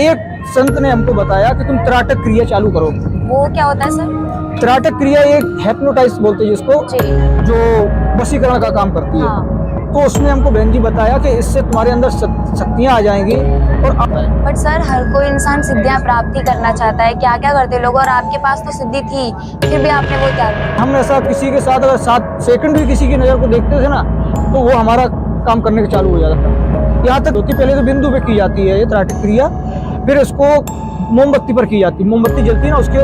एक संत ने हमको बताया कि तुम त्राटक क्रिया चालू करो। वो क्या होता है सर? त्राटक क्रिया एक हेप्नोटाइज बोलते हैं जिसको, जी। जो वशीकरण का काम करती है। हाँ। तो उसने हमको बहन जी बताया कि इससे तुम्हारे अंदर शक्तियाँ आ जाएंगी। और बट सर, हर कोई इंसान सिद्धियां प्राप्ति करना चाहता है, क्या क्या करते लोग, और आपके पास तो सिद्धि थी, फिर भी आपने वो त्याग दिया। हम ऐसा किसी के साथ अगर 7 सेकंड भी किसी की नज़र को देखते थे ना, तो वो हमारा काम करने के चालू हो जाता था। यहाँ तक होती, पहले तो बिंदु पे की जाती है ये त्राटक क्रिया, फिर इसको मोमबत्ती पर की जाती है। मोमबत्ती जलती है ना, उसके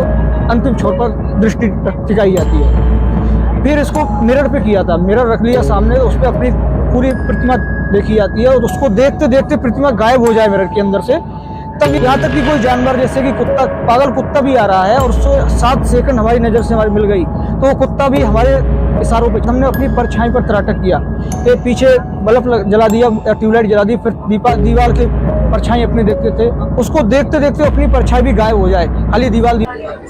अंतिम छोर पर दृष्टि टिकाई जाती है। फिर इसको मिरर पे किया था, मिरर रख लिया सामने, उस पर अपनी पूरी प्रतिमा देखी जाती है, और उसको देखते देखते प्रतिमा गायब हो जाए मिरर के अंदर से। तब यहाँ तक कि कोई जानवर जैसे कि कुत्ता, पागल कुत्ता भी आ रहा है और उसको 7 सेकंड हमारी नज़र से हमारी मिल गई, तो वो कुत्ता भी हमारे इशारों पे, हमने अपनी परछाई पर त्राटक किया। ये पीछे बल्ब जला दिया, ट्यूबलाइट जला दी, फिर दीवार के परछाई अपने देखते थे, उसको देखते देखते अपनी परछाई भी गायब हो जाए, खाली दीवार।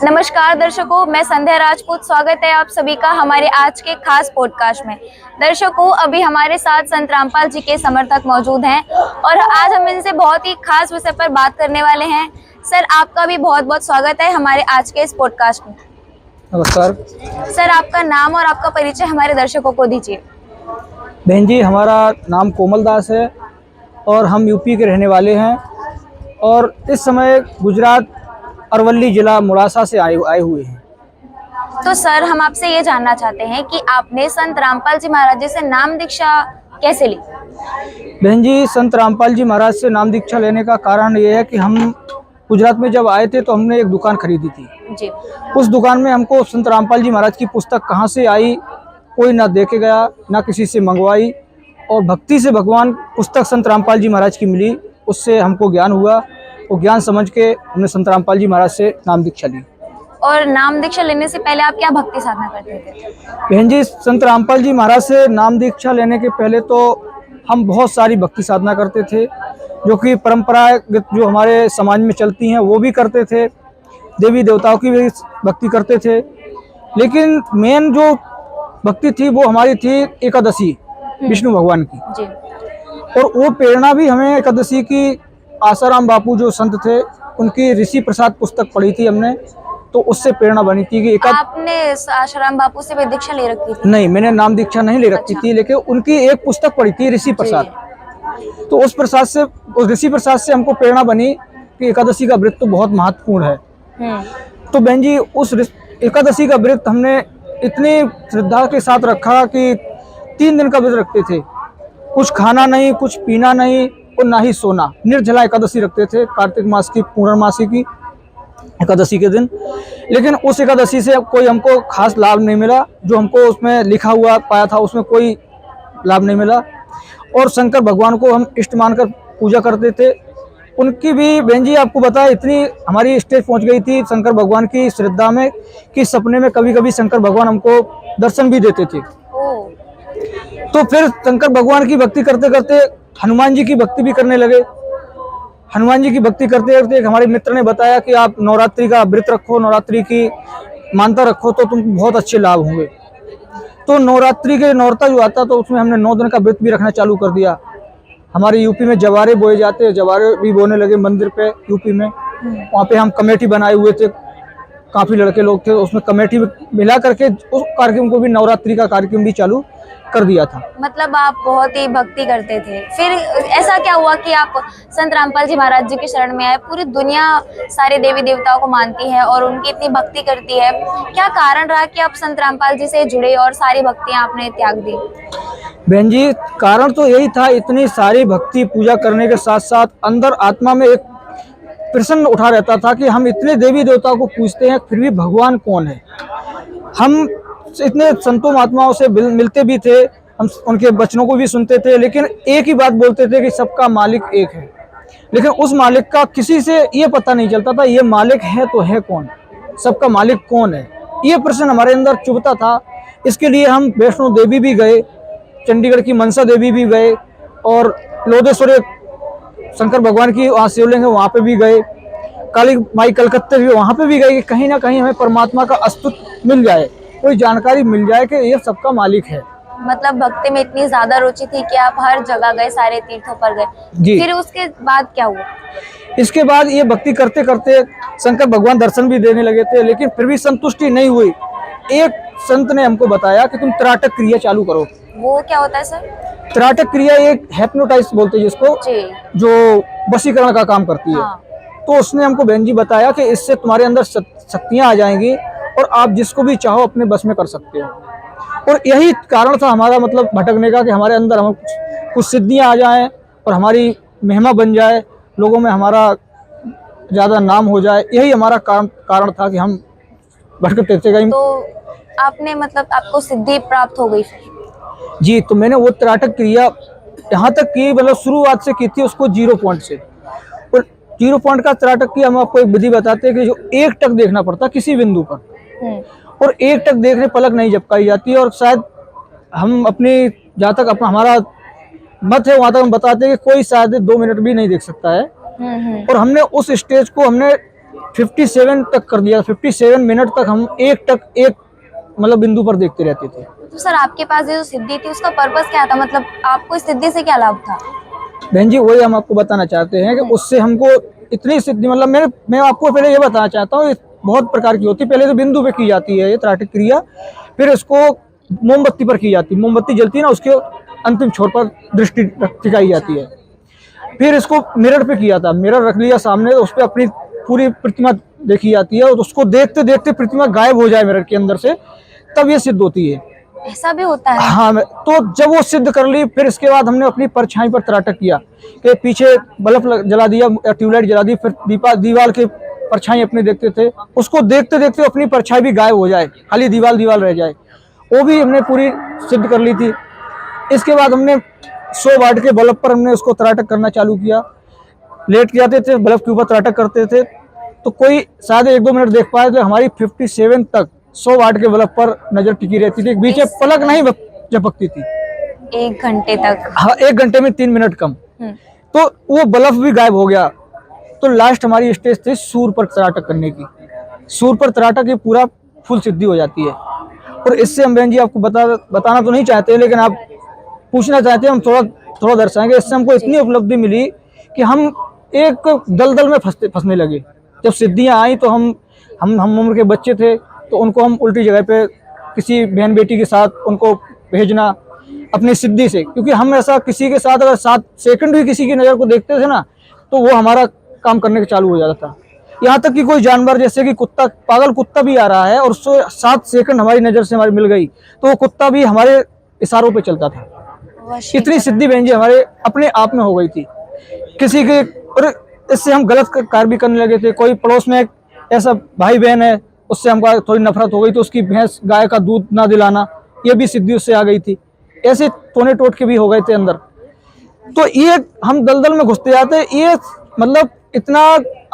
नमस्कार दर्शकों, मैं संध्या राजपूत, स्वागत है आप सभी का हमारे आज के खास पॉडकास्ट में। दर्शकों, अभी हमारे साथ संत रामपाल जी के समर्थक मौजूद हैं और आज हम इनसे बहुत ही खास विषय पर बात करने वाले हैं। सर, आपका भी बहुत बहुत स्वागत है हमारे आज के इस पॉडकास्ट में। नमस्कार सर, आपका नाम और आपका परिचय हमारे दर्शकों को दीजिए। बहन जी, हमारा नाम कोमल दास है और हम यूपी के रहने वाले हैं, और इस समय गुजरात अरवली जिला मुड़ासा से आए हुए हैं। तो सर, हम आपसे ये जानना चाहते हैं कि आपने संत रामपाल जी महाराज जी से नाम दीक्षा कैसे ली? बहन जी, संत रामपाल जी महाराज से नाम दीक्षा लेने का कारण ये है कि हम गुजरात में जब आए थे तो हमने एक दुकान खरीदी थी जी। उस दुकान में हमको संत रामपाल जी महाराज की पुस्तक कहाँ से आई, कोई ना दे के गया, ना किसी से मंगवाई, और भक्ति से भगवान पुस्तक संत रामपाल जी महाराज की मिली, उससे हमको ज्ञान हुआ। वो ज्ञान समझ के हमने संत रामपाल जी महाराज से नाम दीक्षा ली। और नाम दीक्षा लेने से पहले आप क्या भक्ति साधना करते थे? बहन जी, संत रामपाल जी महाराज से नाम दीक्षा लेने के पहले तो हम बहुत सारी भक्ति साधना करते थे, जो कि परंपरागत जो हमारे समाज में चलती हैं वो भी करते थे, देवी देवताओं की भी भक्ति करते थे। लेकिन मेन जो भक्ति थी वो हमारी थी एकादशी, विष्णु भगवान की जी। और वो प्रेरणा भी हमें एकादशी की आसाराम बापू जो संत थे उनकी ऋषि प्रसाद पुस्तक पढ़ी थी हमने, तो उससे प्रेरणा बनी थी कि आपने आसाराम बापू से भी दीक्षा ले रखी थी? नहीं, मैंने नाम दीक्षा नहीं ले रखी थी, लेकिन उनकी एक पुस्तक पढ़ी थी ऋषि प्रसाद, तो उस ऋषि प्रसाद से हमको प्रेरणा बनी कि एकादशी का व्रत तो बहुत महत्वपूर्ण है। तो बहन जी, उस एकादशी का व्रत हमने इतनी श्रद्धा के साथ रखा कि 3 दिन का व्रत रखते थे, कुछ खाना नहीं, कुछ पीना नहीं और ना ही सोना, निर्जला एकादशी रखते थे, कार्तिक मास की पूर्णमासी की एकादशी के दिन। लेकिन उस एकादशी से कोई हमको खास लाभ नहीं मिला, जो हमको उसमें लिखा हुआ पाया था उसमें कोई लाभ नहीं मिला। और शंकर भगवान को हम इष्ट मानकर पूजा करते थे। उनकी भी बहन जी आपको बताया, इतनी हमारी स्टेज पहुंच गई थी शंकर भगवान की श्रद्धा में कि सपने में कभी कभी शंकर भगवान हमको दर्शन भी देते थे। तो फिर शंकर भगवान की भक्ति करते करते हनुमान जी की भक्ति भी करने लगे। हनुमान जी की भक्ति करते करते एक हमारे मित्र ने बताया कि आप नवरात्रि का व्रत रखो, नवरात्रि की मानता रखो तो तुमको बहुत अच्छे लाभ होंगे। तो नवरात्रि के नौरता जो आता तो उसमें हमने 9 दिन का व्रत भी रखना चालू कर दिया। हमारे यूपी में जवारे बोए जाते हैं, जवारे भी बोने लगे मंदिर पे यूपी में। वहाँ पे हम कमेटी बनाए हुए थे, काफ़ी लड़के लोग थे, उसमें कमेटी मिला करके उस कार्यक्रम को भी, नवरात्रि का कार्यक्रम भी चालू कर दिया था। मतलब आप बहुत ही भक्ति करते थे। फिर ऐसा क्या हुआ कि आप संत रामपाल जी महाराज जी की शरण में आए? पूरी दुनिया सारे देवी देवताओं को मानती है और उनकी इतनी भक्ति करती है, क्या कारण रहा कि आप संत रामपाल जी से जुड़े और सारी भक्तियां आपने त्याग दी? बहन जी, कारण तो यही था, इतनी सारी भक्ति पूजा करने के साथ साथ अंदर आत्मा में एक प्रश्न उठा रहता था कि हम इतने देवी देवताओं को पूजते हैं, फिर भी भगवान कौन है? हम इतने संतों महात्माओं से मिलते भी थे, हम उनके वचनों को भी सुनते थे, लेकिन एक ही बात बोलते थे कि सबका मालिक एक है। लेकिन उस मालिक का किसी से ये पता नहीं चलता था, ये मालिक है तो है कौन, सबका मालिक कौन है? ये प्रश्न हमारे अंदर चुभता था। इसके लिए हम वैष्णो देवी भी गए, चंडीगढ़ की मनसा देवी भी गए, और लोधेश्वर शंकर भगवान की वहाँ शिवलिंग है वहाँ पे भी गए, काली माई कलकत्ते भी वहाँ पे भी गए कि कहीं ना कहीं हमें परमात्मा का अस्तित्व मिल जाए, कोई जानकारी मिल जाए कि ये सबका मालिक है। मतलब भक्ति में इतनी ज्यादा रुचि थी कि आप हर जगह गए, सारे तीर्थों पर गए, जी। फिर उसके बाद क्या हुआ? इसके बाद ये भक्ति करते करते शंकर भगवान दर्शन भी देने लगे थे, लेकिन फिर भी संतुष्टि नहीं हुई। एक संत ने हमको बताया कि तुम त्राटक क्रिया चालू करो। वो क्या होता है सर? त्राटक क्रिया एक हिप्नोटाइज बोलते हैं जिसको, जी। जो वशीकरण का काम करती है। हाँ। तो उसने हमको बहन जी बताया कि इससे तुम्हारे अंदर शक्तियां आ जाएंगी और आप जिसको भी चाहो अपने बस में कर सकते हो। और यही कारण था हमारा मतलब भटकने का, कि हमारे अंदर हम कुछ सिद्धियां आ जाएं और हमारी महिमा बन जाए, लोगों में हमारा ज़्यादा नाम हो जाए। यही हमारा कारण था कि हम भटकते थे कहीं। तो आपने मतलब आपको सिद्धि प्राप्त हो गई फिर? जी, तो मैंने वो त्राटक क्रिया यहाँ तक की, मतलब शुरुआत से की थी उसको 0 पॉइंट से। और 0 पॉइंट का त्राटक की हम आपको एक विधि बताते हैं कि जो एक टक देखना पड़ता किसी बिंदु पर, और एक टक देखने पलक नहीं झपकाई जाती है। और शायद हम अपनी जहाँ तक अपना हमारा मत है वहाँ तक हम बताते हैं कि कोई शायद 2 मिनट भी नहीं देख सकता है। और हमने उस स्टेज को हमने 57 तक कर दिया। 57 मिनट तक हम एक टक एक मतलब बिंदु पर देखते रहते थे। तो सर आपके पास ये जो सिद्धि थी उसका पर्पस क्या था, मतलब आपको इस सिद्धि से क्या लाभ था? बहन जी वही हम आपको बताना चाहते हैं कि उससे हमको इतनी सिद्धि, मतलब मैं आपको पहले ये बताना चाहता हूँ, बहुत प्रकार की होती है। पहले तो बिंदु पे की जाती है ये त्राटक क्रिया, फिर इसको मोमबत्ती पर की जाती है। मोमबत्ती जलती है ना, उसके अंतिम छोर पर दृष्टि टिकाई जाती है। फिर इसको मिरर पे किया था, मिरर रख लिया सामने, उस पर अपनी पूरी प्रतिमा देखी जाती है और उसको देखते देखते प्रतिमा गायब हो जाए मिरर के अंदर से, तब ये सिद्ध होती है। ऐसा भी होता है? हाँ, तो जब वो सिद्ध कर ली, फिर इसके बाद हमने अपनी परछाई पर त्राटक किया कि पीछे बल्ब जला दिया, ट्यूबलाइट जला दी, फिर दीवार के परछाई अपने देखते थे, उसको देखते देखते अपनी परछाई भी गायब हो जाए, खाली दीवार रह जाए, वो भी हमने पूरी सिद्ध कर ली थी। इसके बाद हमने 100 वाट के बल्ब पर हमने उसको त्राटक करना चालू किया। लेट के जाते थे, बल्ब के ऊपर त्राटक करते थे, तो कोई शायद 1-2 मिनट देख पाए, तो हमारी 57 तक 100 वाट के बल्ब पर नजर टिकी रहती थी, बीच में पलक नहीं झपकती थी। 1 घंटे तक? हाँ, 1 घंटे में 3 मिनट कम। तो वो बल्ब भी गायब हो गया। तो लास्ट हमारी स्टेज थी सूर पर त्राटक करने की। सूर पर त्राटक ये पूरा फुल सिद्धि हो जाती है। और इससे हम बहन जी आपको बताना तो नहीं चाहते, लेकिन आप पूछना चाहते हैं, हम थोड़ा दर्शाएंगे। इससे हमको इतनी उपलब्धि मिली कि हम एक दलदल में फंसने लगे। जब सिद्धियां आई तो हम उम्र के बच्चे थे, तो उनको हम उल्टी जगह पे किसी बहन बेटी के साथ उनको भेजना अपनी सिद्धि से, क्योंकि हम ऐसा किसी के साथ अगर 7 सेकंड भी किसी की नज़र को देखते थे ना, तो वो हमारा काम करने का चालू हो जाता था। यहाँ तक कि कोई जानवर, जैसे कि कुत्ता, पागल कुत्ता भी आ रहा है और उसको 7 सेकंड हमारी नज़र से हमारी मिल गई, तो वो कुत्ता भी हमारे इशारों पे चलता था। इतनी सिद्धि बहन जी हमारे अपने आप में हो गई थी किसी के। और इससे हम गलत कार्य भी करने लगे थे। कोई पड़ोस में ऐसा भाई बहन है, उससे हमको थोड़ी नफरत हो गई, तो उसकी भैंस गाय का दूध ना दिलाना, ये भी सिद्धि उससे आ गई थी। ऐसे टोने टोटके भी हो गए थे अंदर। तो ये हम दलदल में घुसते जाते। ये मतलब इतना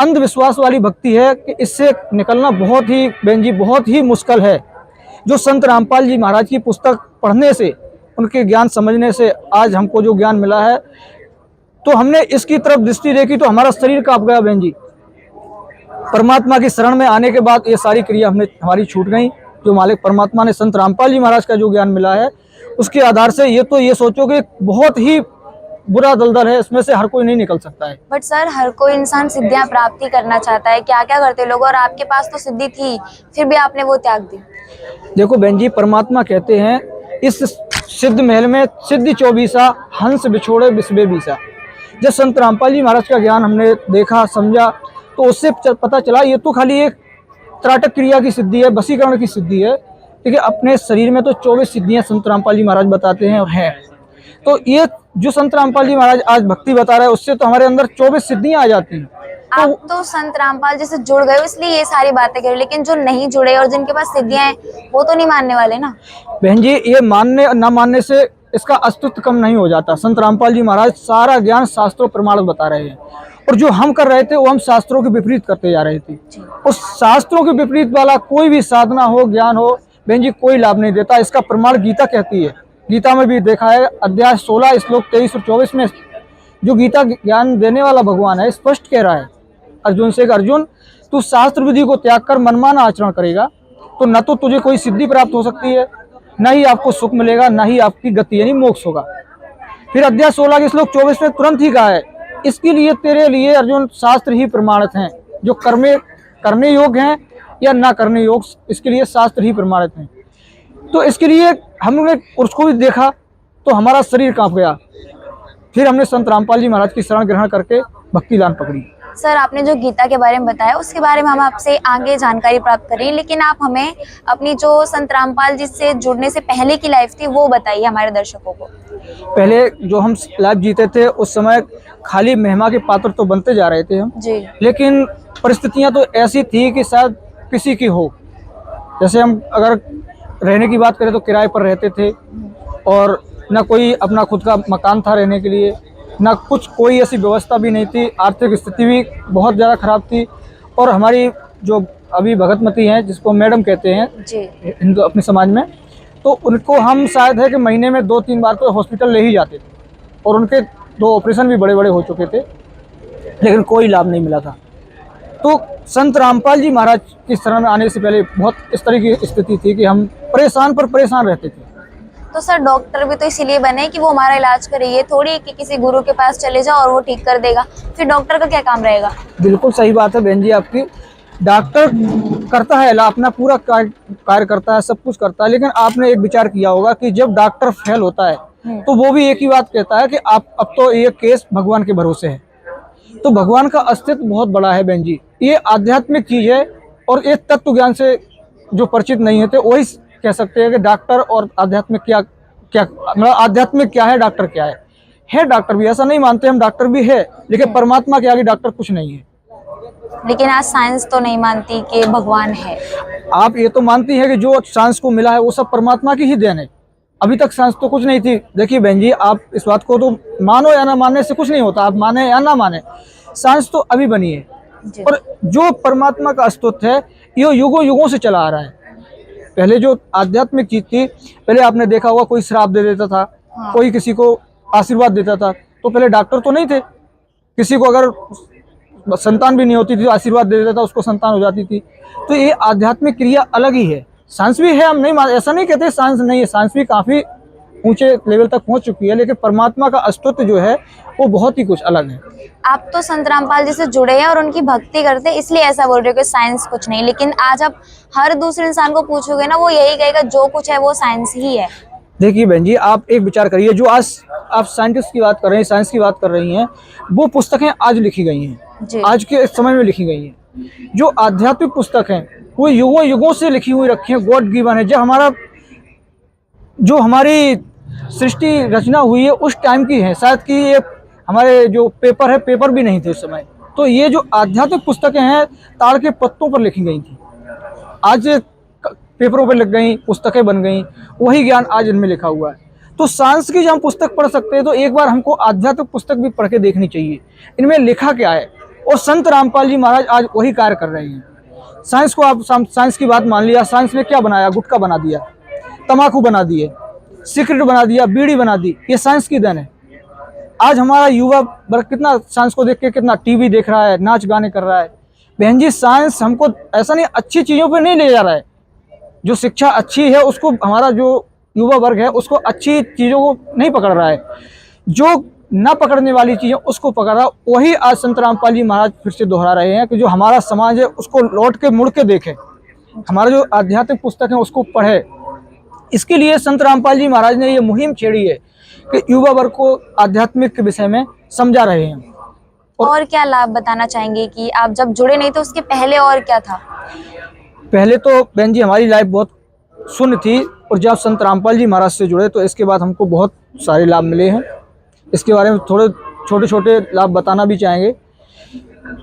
अंधविश्वास वाली भक्ति है कि इससे निकलना बहुत ही बहन जी बहुत ही मुश्किल है। जो संत रामपाल जी महाराज की पुस्तक पढ़ने से, उनके ज्ञान समझने से आज हमको जो ज्ञान मिला है, तो हमने इसकी तरफ दृष्टि देखी तो हमारा शरीर कांप गया बहन जी। परमात्मा की शरण में आने के बाद ये सारी क्रिया हमारी छूट गई। जो मालिक परमात्मा ने संत रामपाल जी महाराज का जो ज्ञान मिला है, उसके आधार से ये सोचो कि बहुत ही बुरा दलदल है, इसमें से हर कोई नहीं निकल सकता है। बट सर हर कोई इंसान सिद्धियां प्राप्ति करना चाहता है, क्या क्या करते लोग, और आपके पास तो सिद्धि थी, फिर भी आपने वो त्याग दी। देखो बहन जी, परमात्मा कहते हैं इस सिद्ध महल में सिद्धि 24 हंस बिछोड़े बिस्बे बीसा। जब संत रामपाल जी महाराज का ज्ञान हमने देखा समझा, तो उससे पता चला ये तो खाली एक त्राटक क्रिया की सिद्धि है, वशीकरण की सिद्धि है। देखिए अपने शरीर में तो 24 सिद्धियां संत रामपाल जी महाराज बताते हैं और हैं। तो ये जो संत रामपाल जी महाराज आज भक्ति बता रहे हैं, उससे तो हमारे अंदर 24 सिद्धियां आ जाती हैं। आप तो संत रामपाल जी से जुड़ गए इसलिए ये सारी बातें करें, लेकिन जो नहीं जुड़े और जिनके पास सिद्धियां हैं वो तो नहीं मानने वाले ना। बहन जी, ये मानने और न मानने से इसका अस्तित्व कम नहीं हो जाता। संत रामपाल जी महाराज सारा ज्ञान शास्त्रों प्रमाण बता रहे हैं, और जो हम कर रहे थे वो हम शास्त्रों के विपरीत करते जा रहे थे। उस शास्त्रों के विपरीत वाला कोई भी साधना हो, ज्ञान हो, बहन जी कोई लाभ नहीं देता। इसका प्रमाण गीता कहती है। गीता में भी देखा है, अध्याय 16 श्लोक 23 और 24 में जो गीता ज्ञान देने वाला भगवान है, स्पष्ट कह रहा है अर्जुन से, अर्जुन तू शास्त्र विधि को त्याग कर मनमाना आचरण करेगा तो न तो तुझे कोई सिद्धि प्राप्त हो सकती है, न ही आपको सुख मिलेगा, न ही आपकी गति यानी मोक्ष होगा। फिर अध्याय 16 के श्लोक 24 में तुरंत ही कहा है, इसके लिए तेरे लिए अर्जुन शास्त्र ही प्रमाणित हैं, जो करने योग्य हैं या ना करने योग्य, इसके लिए शास्त्र ही प्रमाणित हैं। तो इसके लिए हमने उसको भी देखा तो हमारा शरीर कांप गया। फिर हमने संत रामपाल जी महाराज की शरण ग्रहण करके भक्ति लान पकड़ी। सर, आपने जो गीता के बारे में बताया उसके बारे में हम आपसे आगे जानकारी प्राप्त करें, लेकिन आप हमें अपनी जो संत रामपाल जी से जुड़ने से पहले की लाइफ थी वो बताइए हमारे दर्शकों को। पहले जो हम लाइफ जीते थे उस समय खाली महिमा के पात्र तो बनते जा रहे थे हम जी, लेकिन परिस्थितियां तो ऐसी थी कि शायद किसी की हो। जैसे हम अगर रहने की बात करें तो किराए पर रहते थे और न कोई अपना खुद का मकान था रहने के लिए, ना कुछ कोई ऐसी व्यवस्था भी नहीं थी। आर्थिक स्थिति भी बहुत ज़्यादा खराब थी। और हमारी जो अभी भगतमती हैं, जिसको मैडम कहते हैं हिंदू अपने समाज में, तो उनको हम शायद है कि महीने में 2-3 बार तो हॉस्पिटल ले ही जाते थे और उनके 2 ऑपरेशन भी बड़े बड़े हो चुके थे, लेकिन कोई लाभ नहीं मिला था। तो संत रामपाल जी महाराज की शरण में आने से पहले बहुत इस तरह की स्थिति थी कि हम परेशान पर परेशान रहते थे। तो सर, डॉक्टर भी तो इसीलिए बने कि वो हमारा इलाज करे, ये थोड़ी कि किसी गुरु के पास चले जाओ और वो ठीक कर देगा। फिर डॉक्टर का क्या काम रहेगा? बिल्कुल सही बात है बहन जी आपकी। डॉक्टर करता है अपना पूरा कार्य करता है, सब कुछ करता है, लेकिन आपने एक विचार किया होगा कि जब डॉक्टर फेल होता है तो वो भी एक ही बात कहता है कि आप अब तो ये केस भगवान के भरोसे है। तो भगवान का अस्तित्व बहुत बड़ा है बहन जी, ये आध्यात्मिक चीज है और एक तत्व ज्ञान से जो परिचित नहीं है तो वही कह सकते हैं कि डॉक्टर और आध्यात्मिक क्या मतलब आध्यात्मिक क्या है, डॉक्टर क्या है। डॉक्टर भी ऐसा नहीं मानते हम, डॉक्टर भी है, लेकिन परमात्मा के आगे डॉक्टर कुछ नहीं है। लेकिन आज साइंस तो नहीं मानती कि भगवान है। आप ये तो मानती है कि जो साइंस को मिला है वो सब परमात्मा की ही देन है। अभी तक साइंस तो कुछ नहीं थी। देखिए बहन जी, आप इस बात को तो मानो या ना मानने से कुछ नहीं होता, आप माने या ना माने, साइंस तो अभी बनी है। और जो परमात्मा का अस्तित्व है ये युगों युगों से चला आ रहा है। पहले जो आध्यात्मिक चीज थी, पहले आपने देखा होगा कोई श्राप दे देता था, कोई किसी को आशीर्वाद देता था, तो पहले डॉक्टर तो नहीं थे। किसी को अगर संतान भी नहीं होती थी तो आशीर्वाद दे देता था, उसको संतान हो जाती थी। तो ये आध्यात्मिक क्रिया अलग ही है। साइंस भी है, हम नहीं ऐसा नहीं कहते साइंस नहीं है, साइंस भी काफी ऊंचे लेवल तक पहुंच चुकी है, लेकिन परमात्मा का अस्तित्व जो है वो बहुत ही कुछ अलग है। आप तो संत रामपाल जी से जुड़े हैं और उनकी भक्ति करते हैं, इसलिए ऐसा बोल रहे हो कि साइंस कुछ नहीं, लेकिन आज आप हर दूसरे इंसान को पूछोगे ना, वो यही कहेगा जो कुछ है वो साइंस ही है। देखिए बहन जी, आप एक विचार करिए, जो आज आप साइंटिस्ट की बात कर रहे हैं, साइंस की बात कर रही हैं, वो पुस्तकें आज लिखी गई हैं, आज के समय में लिखी गई हैं। जो आध्यात्मिक पुस्तक हैं वो युगों युगों से लिखी हुई रखी है, गॉड गिवन है। जो हमारी सृष्टि रचना हुई है उस टाइम की है, शायद कि ये हमारे जो पेपर है, पेपर भी नहीं थे उस समय। तो ये जो आध्यात्मिक पुस्तकें हैं ताड़ के पत्तों पर लिखी गई थी, आज पेपरों पर लिख गई, पुस्तकें बन गई, वही ज्ञान आज इनमें लिखा हुआ है। तो साइंस की जब हम पुस्तक पढ़ सकते हैं तो एक बार हमको आध्यात्मिक पुस्तक भी पढ़ के देखनी चाहिए, इनमें लिखा क्या है। और संत रामपाल जी महाराज आज वही कार्य कर रहे हैं। साइंस को आप साइंस की बात मान लिया, साइंस ने क्या बनाया, गुटखा बना दिया, तम्बाकू बना दिए, सिगरेट बना दिया, बीड़ी बना दी, ये साइंस की देन है। आज हमारा युवा वर्ग कितना साइंस को देख के कितना टीवी देख रहा है, नाच गाने कर रहा है। बहन जी, साइंस हमको ऐसा नहीं अच्छी चीज़ों पे नहीं ले जा रहा है। जो शिक्षा अच्छी है उसको हमारा जो युवा वर्ग है उसको अच्छी चीज़ों को नहीं पकड़ रहा है, जो ना पकड़ने वाली चीज़ें उसको पकड़ रहा। वही आज संत रामपाल जी महाराज फिर से दोहरा रहे हैं कि जो हमारा समाज है उसको लौट के मुड़ के देखे, हमारा जो आध्यात्मिक पुस्तक है उसको पढ़े। इसके लिए संत रामपाल जी महाराज ने ये मुहिम छेड़ी है कि युवा वर्ग को आध्यात्मिक के विषय में समझा रहे हैं। और क्या लाभ बताना चाहेंगे कि आप जब जुड़े नहीं तो उसके पहले और क्या था? पहले तो बहन जी हमारी लाइफ बहुत शून्य थी, और जब संत रामपाल जी महाराज से जुड़े तो इसके बाद हमको बहुत सारे लाभ मिले हैं। इसके बारे में थोड़े छोटे छोटे लाभ बताना भी चाहेंगे।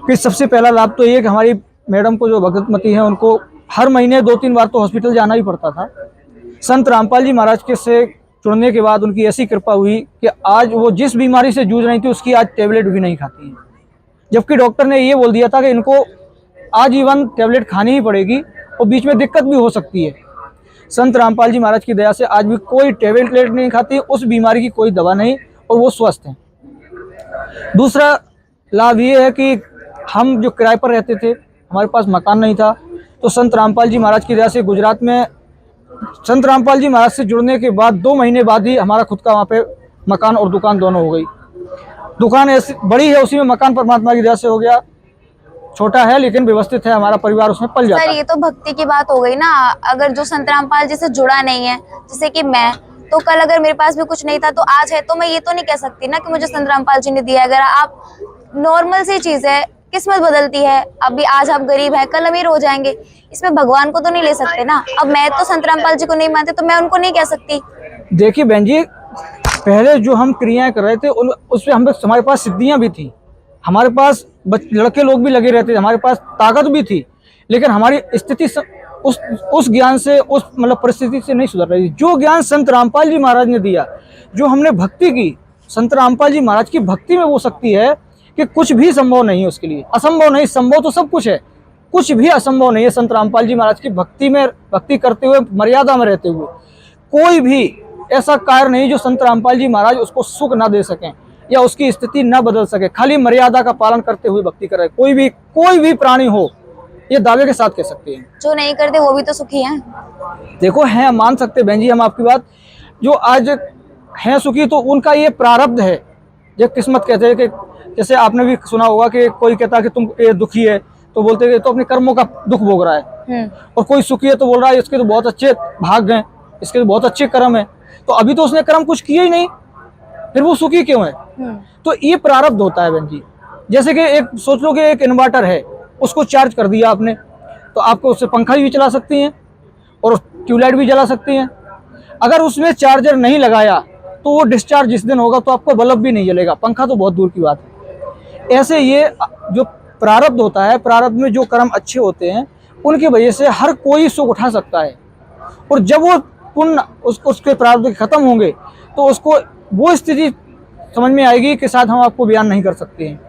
कि सबसे पहला लाभ तो ये कि हमारी मैडम को जो भगतमती हैं उनको हर महीने 2-3 बार तो हॉस्पिटल जाना ही पड़ता था। संत रामपाल जी महाराज के से जुड़ने के बाद उनकी ऐसी कृपा हुई कि आज वो जिस बीमारी से जूझ रही थी उसकी आज टेबलेट भी नहीं खाती हैं, जबकि डॉक्टर ने ये बोल दिया था कि इनको आजीवन टेबलेट खानी ही पड़ेगी और बीच में दिक्कत भी हो सकती है। संत रामपाल जी महाराज की दया से आज भी कोई टेबलेट नहीं खाती, उस बीमारी की कोई दवा नहीं, और वो स्वस्थ हैं। दूसरा लाभ ये है कि हम जो किराए पर रहते थे, हमारे पास मकान नहीं था, तो संत रामपाल जी महाराज की दया से गुजरात में संत रामपाल जी महाराज से जुड़ने के बाद 2 महीने बाद ही हमारा खुद का वहाँ पे मकान और दुकान दोनों हो गई। दुकान ऐसी बड़ी है, उसी में मकान परमात्मा की दया से हो गया। छोटा है लेकिन व्यवस्थित है, हमारा परिवार उसमें पल जाता सर है। ये तो भक्ति की बात हो गई ना। अगर जो संत रामपाल जी से जुड़ा नहीं है, जैसे कि मैं, तो कल अगर मेरे पास भी कुछ नहीं था तो आज है, तो मैं ये तो नहीं कह सकती ना कि मुझे संत रामपाल जी ने दिया। अगर आप नॉर्मल सी चीज है, किस्मत बदलती है, अभी आज आप गरीब हैं कल अमीर हो जाएंगे, इसमें भगवान को तो नहीं ले सकते ना। अब मैं तो संत रामपाल जी को नहीं मानते तो मैं उनको नहीं कह सकती। देखिए बहन जी, पहले जो हम क्रियाएं कर रहे थे उसमें हमारे पास सिद्धियां भी थी, हमारे पास लड़के लोग भी लगे रहते थे, हमारे पास ताकत भी थी, लेकिन हमारी स्थिति उस ज्ञान से, उस मतलब परिस्थिति से नहीं सुधर रही। जो ज्ञान संत रामपाल जी महाराज ने दिया, जो हमने भक्ति की, संत रामपाल जी महाराज की भक्ति में वो शक्ति है कि कुछ भी संभव नहीं है उसके लिए। असंभव नहीं, संभव तो सब कुछ है, कुछ भी असंभव नहीं है। संत रामपाल जी महाराज की भक्ति में, भक्ति करते हुए, मर्यादा में रहते हुए कोई भी ऐसा कार्य नहीं जो संत रामपाल जी महाराज उसको सुख ना दे सकें या उसकी स्थिति ना बदल सके। खाली मर्यादा का पालन करते हुए भक्ति करे कोई भी प्राणी हो, ये दावे के साथ कह सकते हैं। जो नहीं करते वो भी तो सुखी हैं। देखो हैं, मान सकते बहन जी हम आपकी बात। जो आज हैं सुखी तो उनका ये प्रारब्ध है, ये किस्मत कहते हैं। कि जैसे आपने भी सुना होगा कि कोई कहता है कि तुम ये दुखी है तो बोलते हैं तो अपने कर्मों का दुख भोग रहा है, और कोई सुखी है तो बोल रहा है इसके तो बहुत अच्छे भाग हैं, इसके तो बहुत अच्छे कर्म है। तो अभी तो उसने कर्म कुछ किए ही नहीं, फिर वो सुखी क्यों है? तो ये प्रारब्ध होता है बहन जी। जैसे कि एक सोच लो कि एक इन्वर्टर है, उसको चार्ज कर दिया आपने तो आपको उससे पंखा भी चला सकती हैं और ट्यूबलाइट भी जला सकती हैं। अगर उसमें चार्जर नहीं लगाया तो वो डिस्चार्ज जिस दिन होगा तो आपको बल्ब भी नहीं जलेगा, पंखा तो बहुत दूर की बात है। ऐसे ये जो प्रारब्ध होता है, प्रारब्ध में जो कर्म अच्छे होते हैं उनकी वजह से हर कोई सुख उठा सकता है, और जब वो पुण्य उसके प्रारब्ध खत्म होंगे तो उसको वो स्थिति समझ में आएगी कि शायद हम आपको बयान नहीं कर सकते हैं।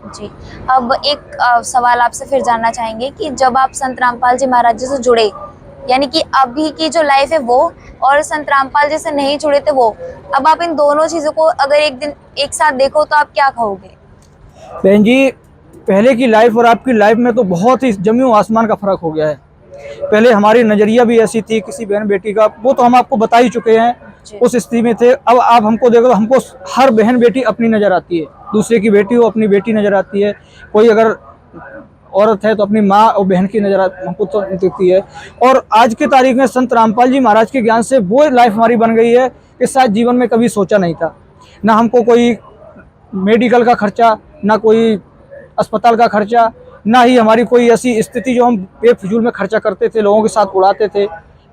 जी, अब एक सवाल आपसे फिर जानना चाहेंगे कि जब आप संत रामपाल जी महाराज जी से जुड़े, यानी कि अभी की जो लाइफ है वो, और संत रामपाल जी से नहीं जुड़े थे वो, अब आप इन दोनों चीजों को अगर एक दिन एक साथ देखो तो आप क्या कहोगे? बहन जी, पहले की लाइफ और आपकी लाइफ में तो बहुत ही जमीन आसमान का फर्क हो गया है। पहले हमारी नजरिया भी ऐसी थी किसी बहन बेटी का, वो तो हम आपको बता ही चुके हैं, उस स्थिति में थे। अब आप हमको देखो तो हमको हर बहन बेटी अपनी नजर आती है, दूसरे की बेटी हो अपनी बेटी नजर आती है, कोई अगर औरत है तो अपनी माँ और बहन की नजर हमको तो दिखती है। और आज की तारीख में संत रामपाल जी महाराज के ज्ञान से वो लाइफ हमारी बन गई है कि शायद जीवन में कभी सोचा नहीं था। ना हमको कोई मेडिकल का खर्चा, ना कोई अस्पताल का खर्चा, ना ही हमारी कोई ऐसी स्थिति जो हम बेफिजूल में खर्चा करते थे, लोगों के साथ उड़ाते थे।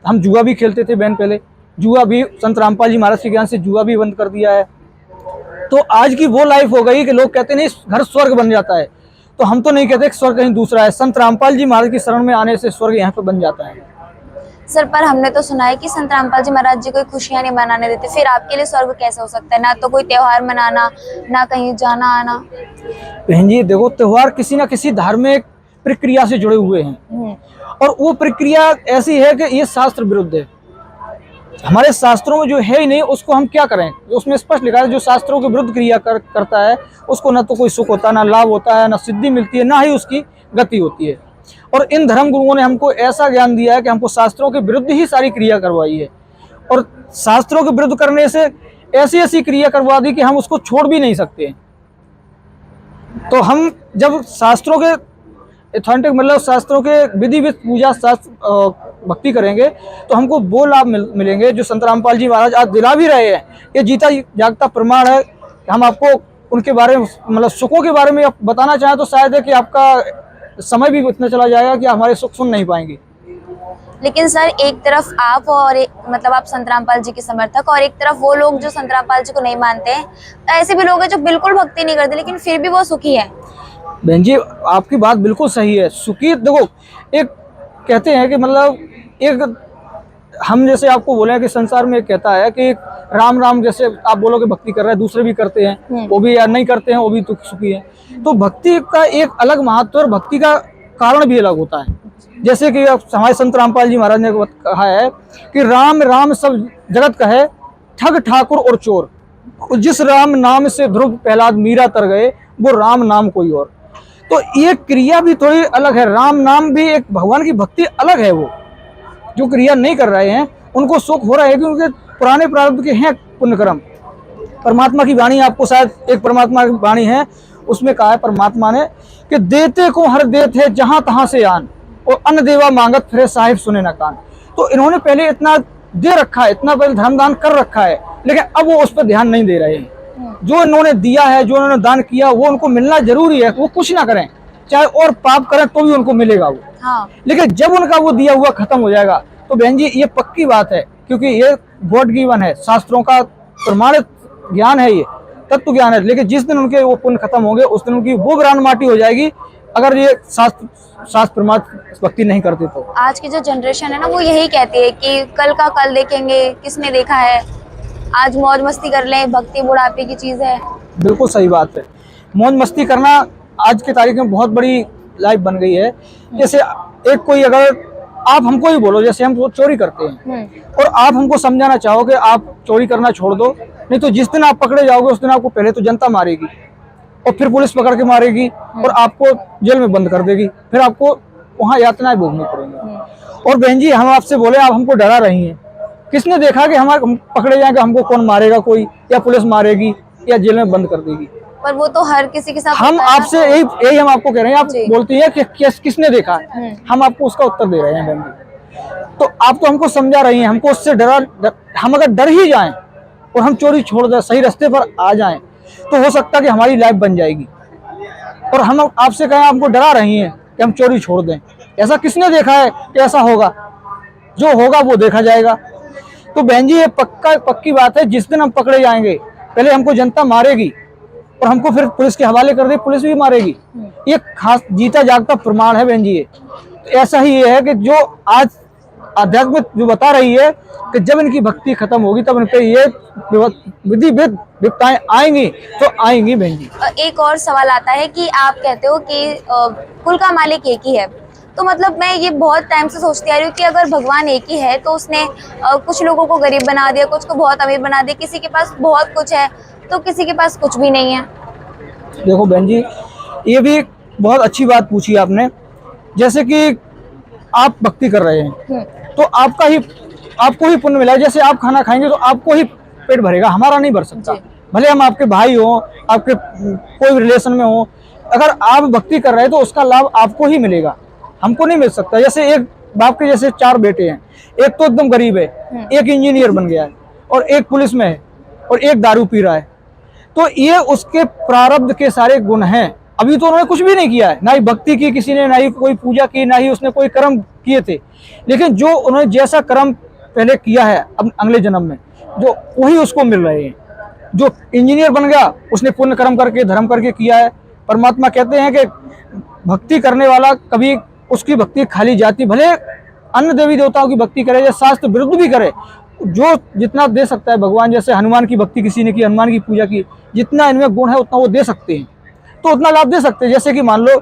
हम जुआ भी खेलते थे बहन, पहले जुआ भी संत रामपाल जी महाराज के ज्ञान से जुआ भी बंद कर दिया है। तो आज की वो लाइफ हो गई कि लोग कहते नहीं घर स्वर्ग बन जाता है, तो हम तो नहीं कहते कि स्वर्ग कहीं दूसरा है। संत रामपाल जी महाराज की शरण में आने से स्वर्ग यहाँ पे बन जाता है। सर, पर हमने तो सुना है कि संत रामपाल जी महाराज जी कोई खुशियां नहीं मनाने देते, फिर आपके लिए स्वर्ग कैसे हो सकता है? ना तो कोई त्योहार मनाना, ना कहीं जाना आना। बहन जी देखो, त्योहार किसी ना किसी धार्मिक प्रक्रिया से जुड़े हुए हैं, और वो प्रक्रिया ऐसी है कि ये शास्त्र विरुद्ध है। हमारे शास्त्रों में जो है ही नहीं उसको हम क्या करें? उसमें स्पष्ट लिखा है जो शास्त्रों के विरुद्ध क्रिया करता है उसको ना तो कोई सुख होता है, ना लाभ होता है, ना सिद्धि मिलती है, ना ही उसकी गति होती है। और इन धर्म गुरुओं ने हमको ऐसा ज्ञान दिया है कि हमको शास्त्रों के विरुद्ध ही सारी क्रिया करवाई है, और शास्त्रों के विरुद्ध करने से ऐसी ऐसी क्रिया करवा दी कि हम उसको छोड़ भी नहीं सकते। तो हम जब शास्त्रों के ऑथेंटिक मतलब शास्त्रों के विधि विध पूजा शास्त्र भक्ति करेंगे तो हमको वो लाभ मिलेंगे जो संत रामपाल जी महाराज आज दिला भी रहे हैं। ये जीता जागता प्रमाण है। हम आपको उनके बारे में मतलब सुखों के बारे में बताना चाहें तो शायद है कि आपका समय भी इतना चला जाएगा कि हमारे सुख सुन नहीं पाएंगे। लेकिन सर, एक तरफ आप और मतलब आप संत रामपाल जी के समर्थक, और एक तरफ वो लोग जो संत रामपाल जी को नहीं मानते हैं। ऐसे भी लोग हैं जो बिल्कुल भक्ति नहीं करते लेकिन फिर भी वो सुखी है। बहन जी आपकी बात बिल्कुल सही है। सुखी देखो, एक कहते हैं कि मतलब एक हम जैसे आपको बोले कि संसार में एक कहता है कि राम राम, जैसे आप बोलोगे भक्ति कर रहे हैं, दूसरे भी करते हैं, वो भी या नहीं करते हैं वो भी तो सुखी है। तो भक्ति का एक अलग महत्व और भक्ति का कारण भी अलग होता है। जैसे कि हमारे संत रामपाल जी महाराज ने कहा है कि राम राम सब जगत कहे, ठग ठाकुर और चोर, जिस राम नाम से ध्रुव प्रहलाद मीरा तर गए, वो राम नाम कोई और। तो ये क्रिया भी थोड़ी अलग है। राम नाम भी एक भगवान की भक्ति अलग है वो, जो क्रिया नहीं कर रहे हैं उनको सुख हो रहा है कि उनके पुराने प्रारब्ध के हैं पुण्य कर्म। परमात्मा की वाणी आपको शायद एक परमात्मा की वाणी है, उसमें कहा है परमात्मा ने कि देते को हर देत है जहां तहां से आन, और अन्न देवा मांगत फिरे साहिब सुने न कान। तो इन्होंने पहले इतना दे रखा है, इतना पहले धर्मदान कर रखा है, लेकिन अब वो उस पर ध्यान नहीं दे रहे हैं। जो इन्होंने दिया है, जो इन्होंने दान किया, वो उनको मिलना जरूरी है। वो कुछ ना करें, चाहे और पाप करें तो भी उनको मिलेगा वो। हाँ। लेकिन जब उनका वो दिया हुआ खत्म हो जाएगा तो बहन जी ये पक्की बात है, क्योंकि ये गॉड गिवन है, शास्त्रों का प्रमाणित ज्ञान है, ये तत्व ज्ञान है। लेकिन जिस दिन उनके वो पुण्य खत्म होंगे उस दिन उनकी वो ग्रान माटी हो जाएगी, अगर ये शास्त्र प्रमाण भक्ति नहीं करते तो। आज की जो जनरेशन है ना, वो यही कहती है कि कल का कल देखेंगे, किसने देखा है, आज मौज मस्ती कर लें, भक्ति बुढ़ापे की चीज है। बिल्कुल सही बात है। मौज मस्ती करना आज की तारीख में बहुत बड़ी लाइफ बन गई है। जैसे एक कोई, अगर आप हमको ही बोलो, जैसे हम चोरी करते हैं और आप हमको समझाना चाहो कि आप चोरी करना छोड़ दो, नहीं तो जिस दिन आप पकड़े जाओगे उस दिन आपको पहले तो जनता मारेगी और फिर पुलिस पकड़ के मारेगी और आपको जेल में बंद कर देगी, फिर आपको वहाँ यातनाएं भोगनी पड़ेंगी। और बहन जी हम आपसे बोले, आप हमको डरा रही हैं, किसने देखा कि हम पकड़े जाएंगे, हमको कौन मारेगा, कोई या पुलिस मारेगी या जेल में बंद कर देगी। पर वो तो हर किसी के साथ हम आपसे यही हम आपको कह रहे हैं। आप बोलती है कि किसने देखा, हम आपको उसका उत्तर दे रहे हैं बहन जी। तो आप तो हमको समझा रही हैं, हमको उससे हम अगर डर ही जाएं और हम चोरी छोड़ दें, सही रास्ते पर आ जाएं, तो हो सकता है कि हमारी लाइफ बन जाएगी। और हम आपसे कहें, हमको डरा रही हैं कि हम चोरी छोड़ दें, ऐसा किसने देखा है कि ऐसा होगा? जो होगा वो देखा जाएगा। तो बहन जी ये पक्की बात है, जिस दिन हम पकड़े जाएंगे पहले हमको जनता मारेगी और हमको फिर पुलिस के हवाले कर दे, पुलिस भी मारेगी। ये खास जीता जागता प्रमाण है बहन जी ये। तो ऐसा ही ये है कि जो आज आध्यात्म जो बता रही है कि जब इनकी भक्ति खत्म होगी तब इन पे ये विधि विपत्ताएं आएंगी, तो आएंगी बहन जी। एक और सवाल आता है कि आप कहते हो कि कुल का मालिक एक ही है, तो मतलब मैं ये बहुत टाइम से सोचती आ रही हूँ कि अगर भगवान एक ही है तो उसने कुछ लोगों को गरीब बना दिया, कुछ को बहुत अमीर बना दिया, किसी के पास बहुत कुछ है तो किसी के पास कुछ भी नहीं है। देखो बहन जी ये भी बहुत अच्छी बात पूछी आपने। जैसे कि आप भक्ति कर रहे हैं तो आपको ही पुण्य मिला है। जैसे आप खाना खाएंगे तो आपको ही पेट भरेगा, हमारा नहीं भर सकता। भले हम आपके भाई हो, आपके कोई रिलेशन में हो, अगर आप भक्ति कर रहे हैं तो उसका लाभ आपको ही मिलेगा, हमको नहीं मिल सकता। जैसे एक बाप के जैसे 4 बेटे हैं, एक तो एकदम गरीब है, एक इंजीनियर बन गया है और एक पुलिस में है और एक दारू पी रहा है, तो ये उसके प्रारब्ध के सारे गुण हैं। अभी तो उन्होंने कुछ भी नहीं किया है, ना ही भक्ति की किसी ने, ना ही कोई पूजा की, ना ही उसने कोई कर्म किए थे, लेकिन जो उन्होंने जैसा कर्म पहले किया है अब अगले जन्म में जो वही उसको मिल रहे हैं। जो इंजीनियर बन गया उसने पुण्य कर्म करके धर्म करके किया है। परमात्मा कहते हैं कि भक्ति करने वाला कभी उसकी भक्ति खाली जाती, भले अन्य देवी देवताओं की भक्ति करे या शास्त्र विरुद्ध भी करे, जो जितना दे सकता है भगवान, जैसे हनुमान की भक्ति किसी ने की, हनुमान की पूजा की, जितना इनमें गुण है उतना वो दे सकते हैं, तो उतना लाभ दे सकते हैं। जैसे कि मान लो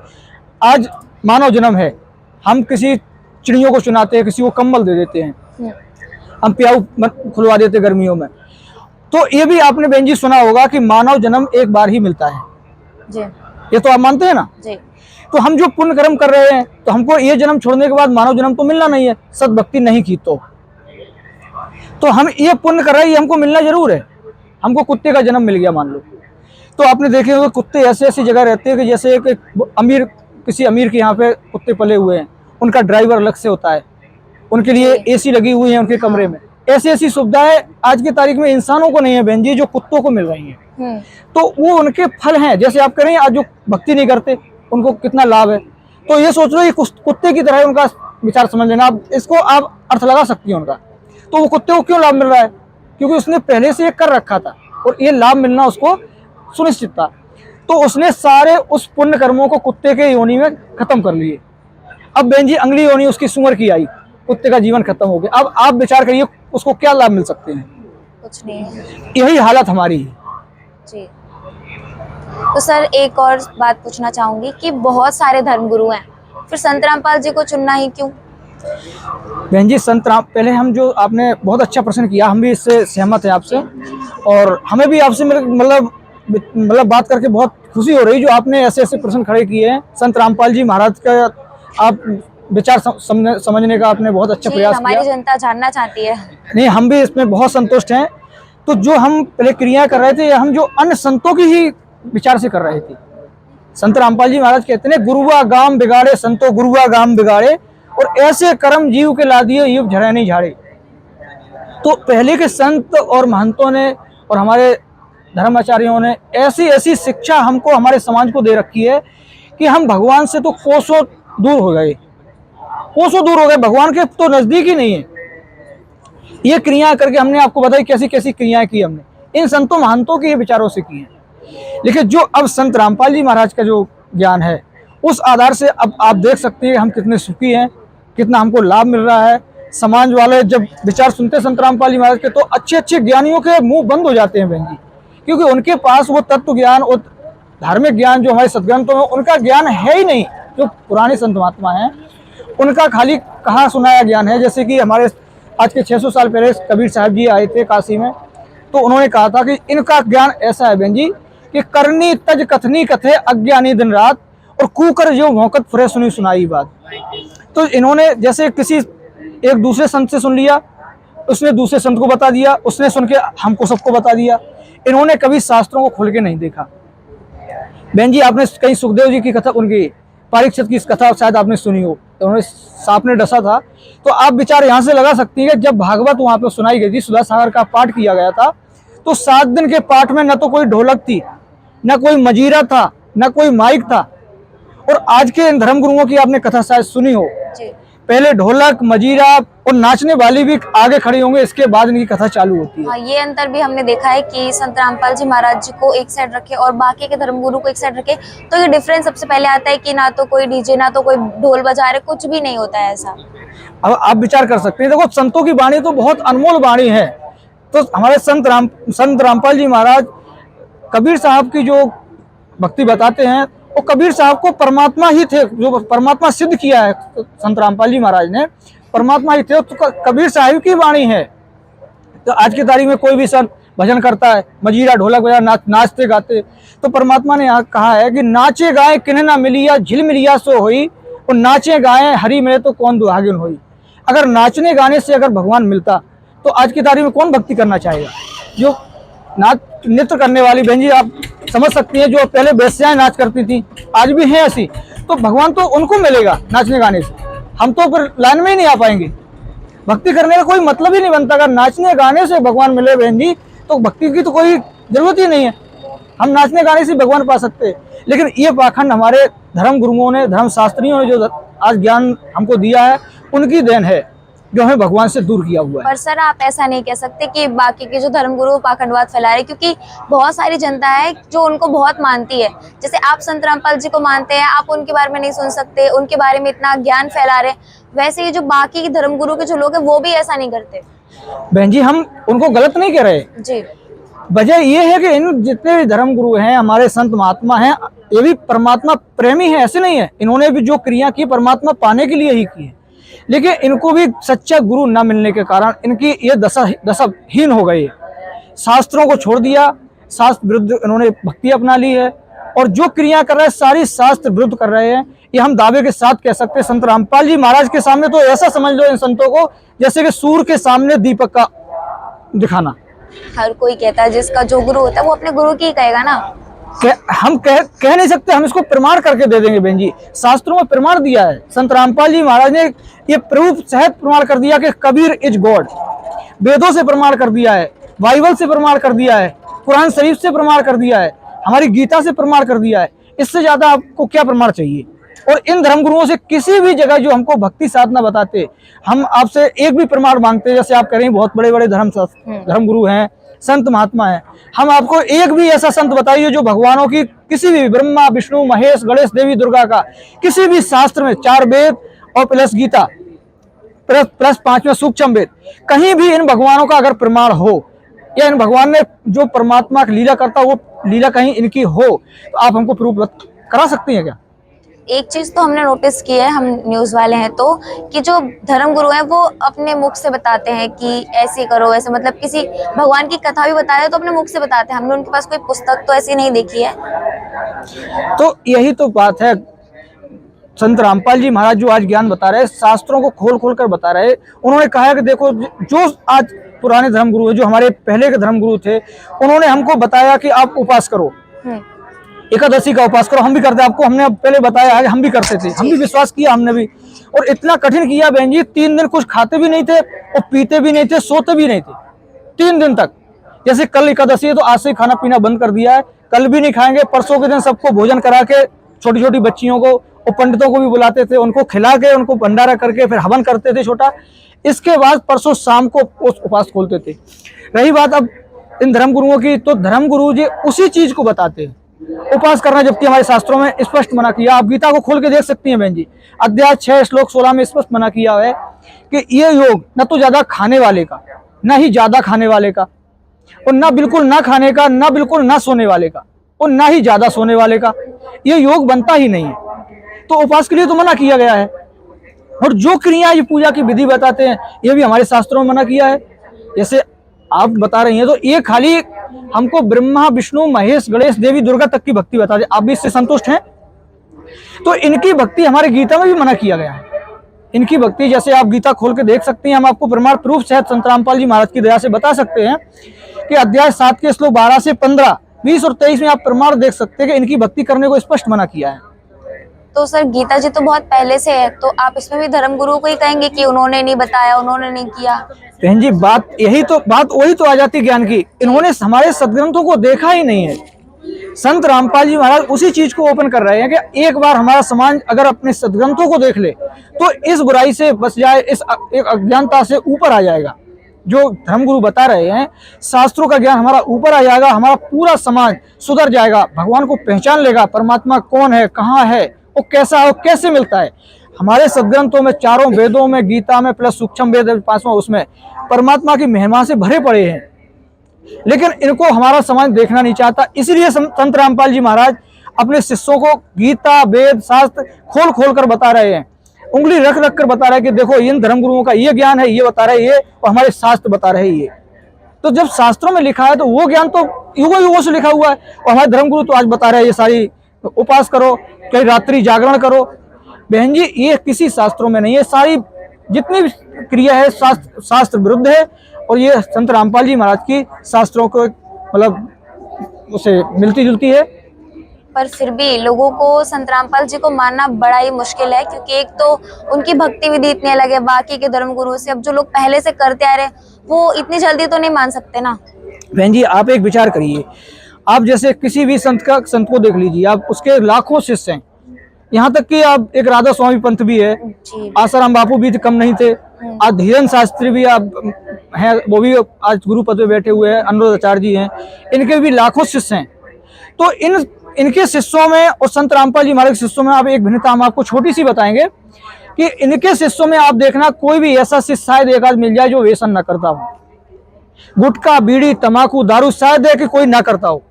आज मानव जन्म है, हम किसी चिड़ियों को चुनाते हैं, किसी को कंबल दे देते हैं, हम प्याऊ खुलवा देते गर्मियों में। तो ये भी आपने बहन जी सुना होगा कि मानव जन्म एक बार ही मिलता है जी। ये तो आप मानते हैं ना जी। तो हम जो पुण्य कर्म कर रहे हैं तो हमको ये जन्म छोड़ने के बाद मानव जन्म तो मिलना नहीं है, सद्भक्ति नहीं की तो हम ये पुण्य कर रहे हैं, ये हमको मिलना जरूर है। हमको कुत्ते का जन्म मिल गया मान लो, तो आपने देखे होंगे कुत्ते ऐसे ऐसी जगह रहते हैं कि जैसे एक अमीर, किसी अमीर के यहाँ पे कुत्ते पले हुए हैं, उनका ड्राइवर अलग से होता है, उनके लिए एसी लगी हुई है उनके कमरे में। ऐसी ऐसी सुविधाएं आज की तारीख में इंसानों को नहीं है बहन जी, जो कुत्तों को मिल रही हैं। तो वो उनके फल हैं। जैसे आप कह रहे हैं आज जो भक्ति नहीं करते उनको कितना लाभ है, तो ये सोच लो ये कुत्ते की तरह है, उनका विचार समझ लेना आप, इसको आप अर्थ लगा सकती हैं उनका। तो वो कुत्ते को क्यों लाभ मिल रहा है? क्योंकि उसने पहले से ये कर रखा था और ये लाभ मिलना उसको सुनिश्चित था, तो उसने सारे उस पुण्य कर्मों को कुत्ते के योनि में खत्म कर लिए। अब बहन जी अगली योनि उसकी सुअर की आई, कुत्ते का जीवन खत्म हो गया। अब आप विचार करिए उसको क्या लाभ मिल सकते हैं? कुछ नहीं है। यही हालत हमारी है जी। तो सर एक और बात पूछना चाहूंगी कि बहुत सारे धर्मगुरु हैं, फिर संत रामपाल जी को चुनना ही क्यों? बहन जी पहले हम जो आपने बहुत अच्छा प्रश्न किया, हम भी इससे सहमत हैं आपसे, और हमें भी आपसे मतलब बात करके बहुत खुशी हो रही जो आपने ऐसे ऐसे प्रश्न खड़े किए हैं। संत रामपाल जी महाराज का आप विचार समझने का आपने बहुत अच्छा प्रयास हमारी किया। जनता जानना चाहती है। नहीं, हम भी इसमें बहुत संतुष्ट हैं। तो जो हम पहले क्रिया कर रहे थे, हम जो अन्य संतों की ही विचार से कर रहे थे। संत रामपाल जी महाराज कहते हैं, गुरुआ गाम बिगाड़े संतो गुरुआ गाम बिगाड़े, और ऐसे कर्म जीव के ला दिए युग झरे नहीं झाड़े। तो पहले के संत और महंतों ने और हमारे धर्माचार्यों ने ऐसी ऐसी शिक्षा हमको, हमारे समाज को दे रखी है कि हम भगवान से तो कोसों दूर हो गए, कोसों दूर हो गए, भगवान के तो नजदीक ही नहीं है। ये क्रिया करके हमने आपको बताई कैसी कैसी क्रियाएं की हमने, इन संतों महंतों के विचारों से की हैं। लेकिन जो अब संत रामपाल जी महाराज का जो ज्ञान है, उस आधार से अब आप देख सकते हैं हम कितने सुखी हैं, कितना हमको लाभ मिल रहा है। समाज वाले जब विचार सुनते हैं संत रामपाल जी महाराज के, तो अच्छे अच्छे ज्ञानियों के मुंह बंद हो जाते हैं बहन जी, क्योंकि उनके पास वो तत्व ज्ञान और धार्मिक ज्ञान जो हमारे सदग्रंथों में उनका ज्ञान है ही नहीं। जो पुराने संत महात्मा हैं उनका खाली कहा सुनाया ज्ञान है। जैसे कि हमारे आज के 600 साल पहले कबीर साहब जी आए थे काशी में, तो उन्होंने कहा था कि इनका ज्ञान ऐसा है बहन जी कि करनी तज कथनी कथे अज्ञानी दिन रात, और कूकर जो भौंकत फुरे सुनी सुनाई बात। तो इन्होंने जैसे किसी एक दूसरे संत से सुन लिया, उसने दूसरे संत को बता दिया, उसने सुन के हमको सबको बता दिया। इन्होंने कभी शास्त्रों को खोल के नहीं देखा। बहन जी आपने कहीं सुखदेव जी की कथा, उनकी परीक्षित की कथा शायद आपने सुनी हो, तो उन्होंने सांप ने डसा था। तो आप विचार यहाँ से लगा सकती है, जब भागवत वहाँ पे सुनाई गई थी, सुधा सागर का पाठ किया गया था, तो 7 दिन के पाठ में न तो कोई ढोलक थी, न कोई मजीरा था, न कोई माइक था। और आज के इन धर्म गुरुओं की आपने कथा शायद सुनी हो, पहले ढोलक मजीरा और नाचने वाली भी आगे खड़ी होंगे, इसके बाद इनकी कथा चालू होती है। हाँ, ये अंतर भी हमने देखा है कि संत रामपाल जी महाराज जी को एक साइड रखे और बाकी के धर्मगुरु को एक साइड रखे, तो ये डिफरेंस सबसे पहले आता है कि ना तो कोई डीजे, ना तो कोई ढोल बजा रहे, कुछ भी नहीं होता है ऐसा। अब आप विचार कर सकते हैं, देखो संतों की वाणी तो बहुत अनमोल वाणी है। तो हमारे संत रामपाल जी महाराज कबीर साहब की जो भक्ति बताते हैं, वो कबीर साहब को परमात्मा ही थे, जो परमात्मा सिद्ध किया है संत रामपाल जी महाराज ने, परमात्मा ही थे। तो कबीर साहब की वाणी है। तो आज की तारीख में कोई भी संत भजन करता है, मजीरा ढोलक बजा नाचते गाते, तो परमात्मा ने यहाँ कहा है कि नाचे गाए किन्हें ना मिलिया झिल मिलिया सो होई, और नाचे गाए हरी मिले तो कौन दुहागिन होई। अगर नाचने गाने से अगर भगवान मिलता तो आज की तारीख में कौन भक्ति करना चाहेगा। जो नाच नृत्य करने वाली बहन जी आप समझ सकती हैं, जो पहले बेस्याएं नाच करती थी, आज भी हैं ऐसी, तो भगवान तो उनको मिलेगा नाचने गाने से। हम तो फिर लाइन में ही नहीं आ पाएंगे। भक्ति करने का कोई मतलब ही नहीं बनता। अगर नाचने गाने से भगवान मिले बहन जी, तो भक्ति की तो कोई जरूरत ही नहीं है। हम नाचने गाने से भगवान पा सकते हैं। लेकिन ये पाखंड हमारे धर्म गुरुओं ने, धर्म शास्त्रियों ने जो आज ज्ञान हमको दिया है, उनकी देन है, जो हमें भगवान से दूर किया हुआ है। पर सर आप ऐसा नहीं कह सकते कि बाकी के जो धर्मगुरु पाखंडवाद फैला रहे, क्योंकि बहुत सारी जनता है जो उनको बहुत मानती है। जैसे आप संत रामपाल जी को मानते हैं, आप उनके बारे में नहीं सुन सकते, उनके बारे में इतना ज्ञान फैला रहे, वैसे ही जो बाकी धर्मगुरु के जो लोग हैं वो भी ऐसा नहीं करते। बहन जी हम उनको गलत नहीं कह रहे जी, वजह ये है कि इन जितने भी धर्म गुरु हैं, हमारे संत महात्मा हैं, ये भी परमात्मा प्रेमी है, ऐसे नहीं है। इन्होंने भी जो क्रिया की परमात्मा पाने के लिए ही की है। लेकिन इनको भी सच्चा गुरु न मिलने के कारण इनकी ये दशाहीन हो गई। शास्त्रों को छोड़ दिया, शास्त्र विरुद्ध इन्होंने भक्ति अपना ली है, और जो क्रिया कर रहे हैं सारी शास्त्र विरुद्ध कर रहे हैं। ये हम दावे के साथ कह सकते हैं। संत रामपाल जी महाराज के सामने तो ऐसा समझ लो इन संतों को जैसे कि सूर्य के सामने दीपक का दिखाना। हर कोई कहता है जिसका जो गुरु होता है वो अपने गुरु की ही कहेगा ना। हम कह नहीं सकते, हम इसको प्रमाण करके दे देंगे बहन जी। शास्त्रों में प्रमाण दिया है। संत रामपाल जी महाराज ने ये प्रूफ सहित प्रमाण कर दिया कि कबीर इज गॉड। वेदों से प्रमाण कर दिया है, बाइबल से प्रमाण कर दिया है, कुरान शरीफ से प्रमाण कर दिया है, हमारी गीता से प्रमाण कर दिया है। इससे ज्यादा आपको क्या प्रमाण चाहिए। और इन धर्मगुरुओं से किसी भी जगह जो हमको भक्ति साधना बताते, हम आपसे एक भी प्रमाण मांगते, जैसे आप कह रहे हैं बहुत बड़े बड़े धर्मगुरु हैं, संत महात्मा हैं, हम आपको एक भी ऐसा संत बताइए जो भगवानों की किसी भी ब्रह्मा विष्णु महेश गणेश देवी दुर्गा का किसी भी शास्त्र में 4 वेद और प्लस गीता प्लस 5वें सूक्ष्म वेद, कहीं भी इन भगवानों का अगर प्रमाण हो, या इन भगवान ने जो परमात्मा की लीला करता वो लीला कहीं इनकी हो, तो आप हमको प्रूफ करा सकती हैं क्या। एक चीज तो हमने नोटिस की है, हम न्यूज वाले हैं, तो कि जो धर्म गुरु हैं वो अपने मुख से बताते हैं कि ऐसे करो ऐसे, मतलब किसी भगवान की कथा भी बता रहे तो अपने मुख से बताते हैं। हमने उनके पास कोई पुस्तक तो ऐसी नहीं देखी है। तो यही तो बात है। संत रामपाल जी महाराज जो आज ज्ञान बता रहे हैं, शास्त्रों को खोल खोल कर बता रहे हैं। उन्होंने कहा है कि देखो, जो आज पुराने धर्मगुरु है, जो हमारे पहले के धर्मगुरु थे, उन्होंने हमको बताया कि आप उपास करो, एकादशी का उपास करो। हम भी करते, आपको हमने पहले बताया है, हम भी करते थे, हम भी विश्वास किया हमने भी, और इतना कठिन किया बहन जी, 3 दिन कुछ खाते भी नहीं थे और पीते भी नहीं थे, सोते भी नहीं थे 3 दिन तक। जैसे कल एकादशी है तो आज से खाना पीना बंद कर दिया है, कल भी नहीं खाएंगे। परसों के दिन सबको भोजन करा के, छोटी छोटी बच्चियों को और पंडितों को भी बुलाते थे, उनको खिला के, उनको भंडारा करके फिर हवन करते थे छोटा। इसके बाद परसों शाम को उपास खोलते थे। रही बात अब इन धर्मगुरुओं की, तो धर्मगुरु जी उसी चीज को बताते हैं, उपास करना, जबकि हमारे शास्त्रों में स्पष्ट मना किया। आप गीता को खोल के देख सकती हैं बहन जी, अध्याय 6 श्लोक 16 में स्पष्ट मना किया है कि ये योग न तो ज्यादा खाने वाले का, न ही ज्यादा खाने वाले का, और ना बिल्कुल ना खाने का, ना बिल्कुल ना सोने वाले का, और ना ही ज्यादा सोने वाले का, ये योग बनता ही नहीं है। तो उपास के लिए तो मना किया गया है। और जो क्रिया, ये पूजा की विधि बताते हैं, ये भी हमारे शास्त्रों में मना किया है। जैसे आप बता रही हैं, तो ये खाली हमको ब्रह्मा विष्णु महेश गणेश देवी दुर्गा तक की भक्ति बता दे, आप भी इससे संतुष्ट हैं? तो इनकी भक्ति हमारे गीता में भी मना किया गया है। इनकी भक्ति, जैसे आप गीता खोल के देख सकती हैं, हम आपको प्रमाण प्रूफ सहित संत रामपाल जी महाराज की दया से बता सकते हैं कि अध्याय 7 के श्लोक 12 से 15, 20 और 23 में आप प्रमाण देख सकते हैं कि इनकी भक्ति करने को स्पष्ट मना किया है। तो सर, गीता जी तो बहुत पहले से है, तो आप इसमें भी धर्मगुरु को ही कहेंगे कि उन्होंने नहीं बताया, उन्होंने नहीं किया? बहन जी, बात वही तो आ जाती ज्ञान की, इन्होंने हमारे सदग्रंथों को देखा ही नहीं है। संत रामपाल जी महाराज उसी चीज को ओपन कर रहे हैं कि एक बार हमारा समाज अगर अपने सदग्रंथों को देख ले तो इस बुराई से बच जाए, इस एक अज्ञानता से ऊपर आ जाएगा। जो धर्मगुरु बता रहे हैं, शास्त्रों का ज्ञान हमारा ऊपर आ जाएगा, हमारा पूरा समाज सुधर जाएगा, भगवान को पहचान लेगा, परमात्मा कौन है, कहाँ है, वो कैसा है, वो कैसे मिलता है। हमारे सदग्रंथों में, चारों वेदों में, गीता में प्लस सूक्ष्म वेद 5वां, उसमें परमात्मा की महिमा से भरे पड़े हैं, लेकिन इनको हमारा समाज देखना नहीं चाहता। इसलिए संत रामपाल जी महाराज अपने शिष्यों को गीता वेद शास्त्र खोल खोल कर बता रहे हैं, उंगली रख रख कर बता रहे हैं कि देखो, इन धर्मगुरुओं का ये ज्ञान है, ये बता रहे ये, और हमारे शास्त्र बता रहे ये। तो जब शास्त्रों में लिखा है तो वो ज्ञान तो युगों युगों से लिखा हुआ है, और हमारे धर्मगुरु तो आज बता रहे हैं ये सारी उपास करो, कई रात्रि जागरण करो। बहन जी, ये किसी शास्त्रों में नहीं है, सारी जितनी भी क्रिया है शास्त्र विरुद्ध है, और ये संत रामपाल जी महाराज की शास्त्रों को मतलब उसे मिलती जुलती है। पर फिर भी लोगों को संत रामपाल जी को मानना बड़ा ही मुश्किल है, क्योंकि एक तो उनकी भक्ति विधि इतनी अलग है बाकी के धर्मगुरुओं से। अब जो लोग पहले से करते आ रहे हैं वो इतनी जल्दी तो नहीं मान सकते ना। बहन जी, आप एक विचार करिए, आप जैसे किसी भी संत को देख लीजिए, आप उसके लाखों शिष्य हैं, यहाँ तक कि आप एक राधा स्वामी पंत भी है, आसाराम बापू भी कम नहीं थे, आज धीरेन्द्र शास्त्री भी आप हैं, वो भी आज गुरु पद पे बैठे हुए हैं, अनुरोध आचार्य जी हैं, इनके भी लाखों शिष्य हैं। तो इनके शिष्यों में और संत रामपाल जी महाराज के शिष्यों में आप एक भिन्नता हम आपको छोटी सी बताएंगे कि इनके शिष्यों में आप देखना, कोई भी ऐसा शिष्य शायद एक आध मिल जाए जो व्यसन न करता हो, गुटखा बीड़ी तंबाकू दारू शायद है कि कोई ना करता हो।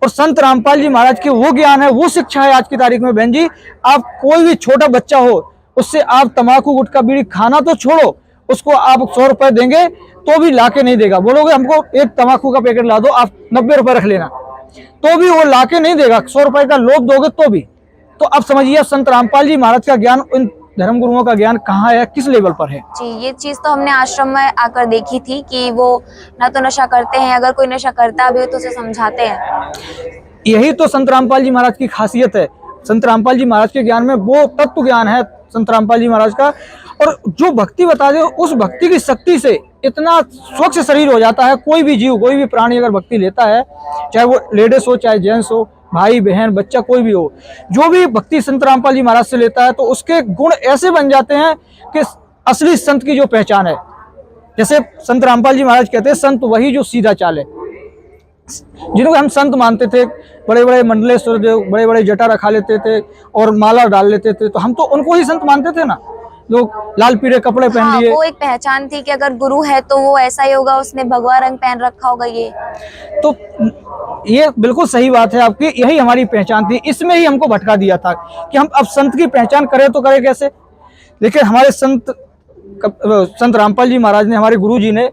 और संत रामपाल जी महाराज के वो ज्ञान है, वो शिक्षा है आज की तारीख में। बहन जी, आप कोई भी छोटा बच्चा हो, उससे आप तंबाकू गुटखा बीड़ी खाना तो छोड़ो, उसको आप 100 रुपए देंगे तो भी लाके नहीं देगा। बोलोगे हमको एक तंबाकू का पैकेट ला दो, आप 90 रुपए रख लेना, तो भी वो लाके नहीं देगा। 100 रुपए का लोभ दोगे तो भी। तो अब समझिए संत रामपाल जी महाराज का ज्ञान, इन धर्मगुरुओं का ज्ञान कहाँ है, किस लेवल पर है। जी, ये चीज तो हमने आश्रम में आकर देखी थी कि वो ना तो नशा करते हैं, अगर कोई नशा करता भी हो तो उसे समझाते हैं। यही तो संत रामपाल जी महाराज की खासियत है। संत रामपाल जी महाराज के ज्ञान में वो तत्व ज्ञान है संत रामपाल जी महाराज का, और जो भक्ति बता दे, उस भक्ति की शक्ति से इतना स्वच्छ शरीर हो जाता है। कोई भी जीव, कोई भी प्राणी अगर भक्ति लेता है, चाहे वो लेडीज हो, चाहे जेंट्स हो, भाई बहन बच्चा कोई भी हो, जो भी भक्ति संत रामपाल जी महाराज से लेता है तो उसके गुण ऐसे बन जाते हैं कि असली संत की जो पहचान है। जैसे संत रामपाल जी महाराज कहते हैं, संत वही जो सीधा चाले। जिनको हम संत मानते थे, बड़े बड़े मंडलेश्वर देव बड़े बड़े जटा रखा लेते थे और माला डाल लेते थे, तो हम तो उनको ही संत मानते थे ना, जो लाल पीले कपड़े पहन लिए। वो एक पहचान थी कि अगर गुरु है तो वो ऐसा ही होगा, उसने भगवा रंग पहन रखा होगा। ये ये बिल्कुल सही बात है आपकी, यही हमारी पहचान थी। इसमें ही हमको भटका दिया था कि हम अब संत की पहचान करें तो करें कैसे। देखिए, हमारे संत रामपाल जी महाराज ने, हमारे गुरु जी ने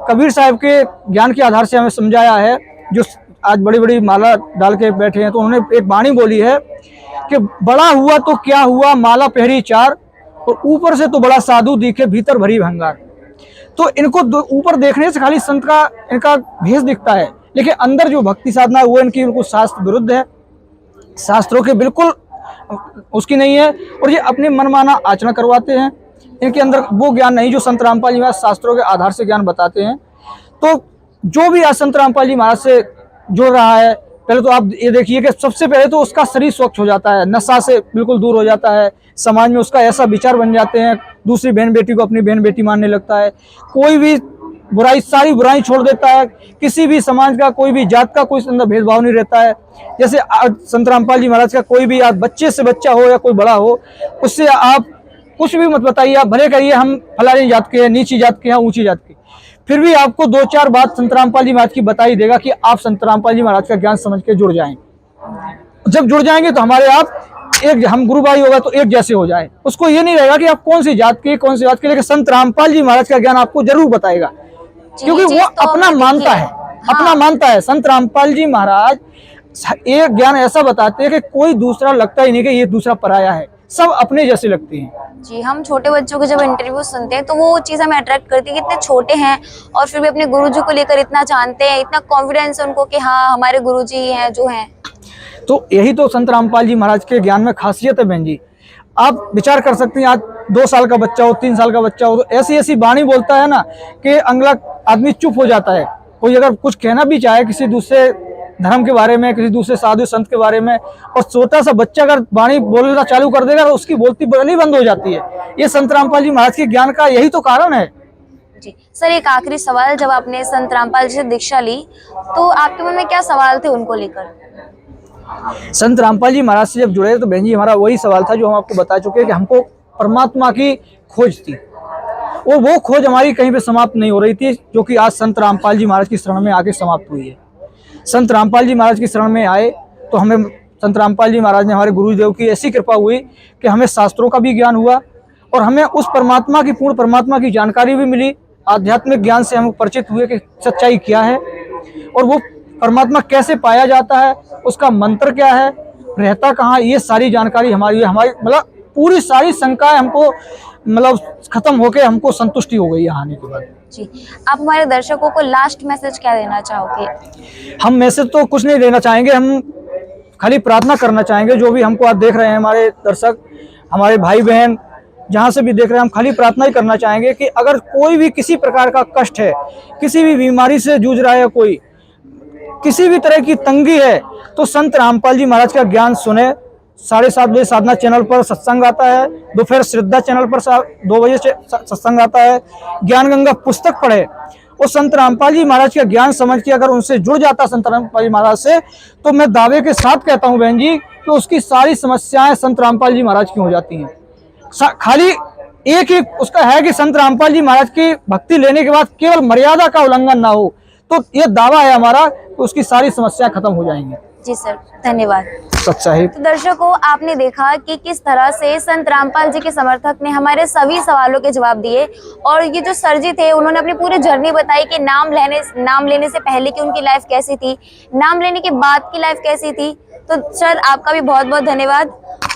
कबीर साहब के ज्ञान के आधार से हमें समझाया है, जो आज बड़ी बड़ी माला डाल के बैठे हैं, तो उन्होंने एक वाणी बोली है कि बड़ा हुआ तो क्या हुआ माला पहरी चार, और ऊपर से तो बड़ा साधु दिखे भीतर भरी भंगार। तो इनको ऊपर देखने से खाली संत का इनका भेष दिखता है, लेकिन अंदर जो भक्ति साधना है वो इनकी बिल्कुल शास्त्र विरुद्ध है, शास्त्रों के बिल्कुल उसकी नहीं है, और ये अपने मनमाना आचरण करवाते हैं। इनके अंदर वो ज्ञान नहीं जो संत रामपाल जी महाराज शास्त्रों के आधार से ज्ञान बताते हैं। तो जो भी आज संत रामपाल जी महाराज से जुड़ रहा है, पहले तो आप ये देखिए कि सबसे पहले तो उसका शरीर स्वच्छ हो जाता है, नशा से बिल्कुल दूर हो जाता है, समाज में उसका ऐसा विचार बन जाते हैं, दूसरी बहन बेटी को अपनी बहन बेटी मानने लगता है, कोई भी बुराई सारी बुराई छोड़ देता है, किसी भी समाज का कोई भी जात का कोई अंदर भेदभाव नहीं रहता है। जैसे संत रामपाल जी महाराज का कोई भी आप बच्चे से बच्चा हो या कोई बड़ा हो, उससे आप कुछ भी मत बताइए, आप भले कहिए हम फलानी जात के हैं, नीची जात के हैं, ऊंची जात के, फिर भी आपको 2-4 बात संत रामपाल जी महाराज की बताई देगा कि आप संत रामपाल जी महाराज का ज्ञान समझ के जुड़ जाएं। जब जुड़ जाएंगे तो हमारे आप एक, हम गुरु भाई होगा तो एक जैसे हो जाए। उसको ये नहीं रहेगा कि आप कौन सी जात के कौन सी जात के, लेकिन संत रामपाल जी महाराज का ज्ञान आपको जरूर बताएगा, क्योंकि वो अपना मानता है, अपना मानता है। संत रामपाल जी महाराज एक ज्ञान ऐसा बताते हैं कि कोई दूसरा लगता ही नहीं कि ये दूसरा पराया है, सब अपने जैसे लगते हैं। जी, हम छोटे बच्चों के जब इंटरव्यू सुनते हैं तो वो चीज़ हमें अट्रैक्ट करती है कि इतने छोटे हैं और फिर भी अपने गुरुजी को लेकर इतना जानते हैं, इतना कॉन्फिडेंस है उनको कि हाँ हमारे गुरुजी ही हैं जो हैं। तो यही तो संत रामपाल जी महाराज के ज्ञान में खासियत है बहन जी। आप विचार कर सकते हैं, आज 2 साल का बच्चा हो, 3 साल का बच्चा हो, तो ऐसी ऐसी वाणी बोलता है ना कि अगला आदमी चुप हो जाता है। कोई अगर कुछ कहना भी चाहे किसी दूसरे धर्म के बारे में, किसी दूसरे साधु संत के बारे में, और छोटा सा बच्चा अगर वाणी बोलना चालू कर देगा तो उसकी बोलती बोलनी बंद हो जाती है। ये संत रामपाल जी महाराज के ज्ञान का यही तो कारण है। जी सर, एक आखिरी सवाल, जब आपने संत रामपाल जी से दीक्षा ली तो आपके मन में क्या सवाल थे उनको लेकर? संत रामपाल जी महाराज से जब जुड़े तो बहन जी हमारा वही सवाल था जो हम आपको बता चुके हैं कि हमको परमात्मा की खोज थी, और वो खोज हमारी कहीं पे समाप्त नहीं हो रही थी, जो कि आज संत रामपाल जी महाराज की शरण में आके समाप्त हुई है। संत रामपाल जी महाराज की शरण में आए तो हमें संत रामपाल जी महाराज ने, हमारे गुरुदेव की ऐसी कृपा हुई कि हमें शास्त्रों का भी ज्ञान हुआ, और हमें उस परमात्मा की, पूर्ण परमात्मा की जानकारी भी मिली। आध्यात्मिक ज्ञान से हम परिचित हुए कि सच्चाई क्या है और वो परमात्मा कैसे पाया जाता है, उसका मंत्र क्या है, रहता कहाँ, ये सारी जानकारी हमारी मतलब पूरी सारी शंकाएं हमको मतलब खत्म होके हमको संतुष्टि हो गई यहाँ आने के बाद। जी, आप हमारे दर्शकों को लास्ट मैसेज क्या देना चाहोगे? हम मैसेज तो कुछ नहीं देना चाहेंगे, हम खाली प्रार्थना करना चाहेंगे। जो भी हमको आज देख रहे हैं हमारे दर्शक, हमारे भाई बहन जहाँ से भी देख रहे हैं, हम खाली प्रार्थना ही करना चाहेंगे कि अगर कोई भी किसी प्रकार का कष्ट है, किसी भी बीमारी से जूझ रहा है, कोई किसी भी तरह की तंगी है, तो संत रामपाल जी महाराज का ज्ञान सुने। 7:30 बजे साधना चैनल पर सत्संग आता है, दोपहर श्रद्धा चैनल पर 2 बजे से सत्संग आता है। ज्ञान गंगा पुस्तक पढ़े और संत रामपाल जी महाराज का ज्ञान समझ के अगर उनसे जुड़ जाता संत रामपाल जी महाराज से, तो मैं दावे के साथ कहता हूं बहन जी कि उसकी सारी समस्याएं संत रामपाल जी महाराज की हो जाती हैं। खाली एक ही उसका है कि संत रामपाल जी महाराज की भक्ति लेने के बाद केवल मर्यादा का उल्लंघन ना हो, तो ये दावा है हमारा कि उसकी सारी समस्याएं खत्म हो जाएंगी। जी सर, धन्यवाद। सच्चाई। तो दर्शकों, आपने देखा कि किस तरह से संत रामपाल जी के समर्थक ने हमारे सभी सवालों के जवाब दिए, और ये जो सर जी थे उन्होंने अपनी पूरी जर्नी बताई कि नाम लेने से पहले की उनकी लाइफ कैसी थी, नाम लेने के बाद की लाइफ कैसी थी। तो सर आपका भी बहुत बहुत धन्यवाद।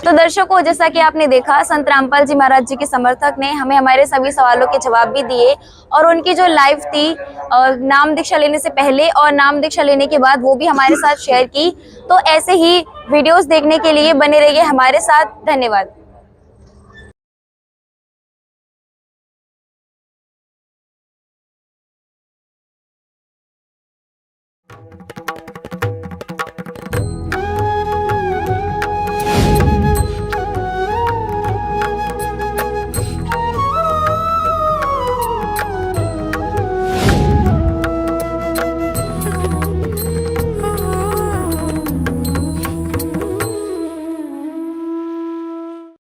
तो दर्शकों, जैसा कि आपने देखा, संत रामपाल जी महाराज जी के समर्थक ने हमें हमारे सभी सवालों के जवाब भी दिए, और उनकी जो लाइफ थी नाम दीक्षा लेने से पहले और नाम दीक्षा लेने के बाद, वो भी हमारे साथ शेयर की। तो ऐसे ही वीडियोस देखने के लिए बने रहिए हमारे साथ। धन्यवाद।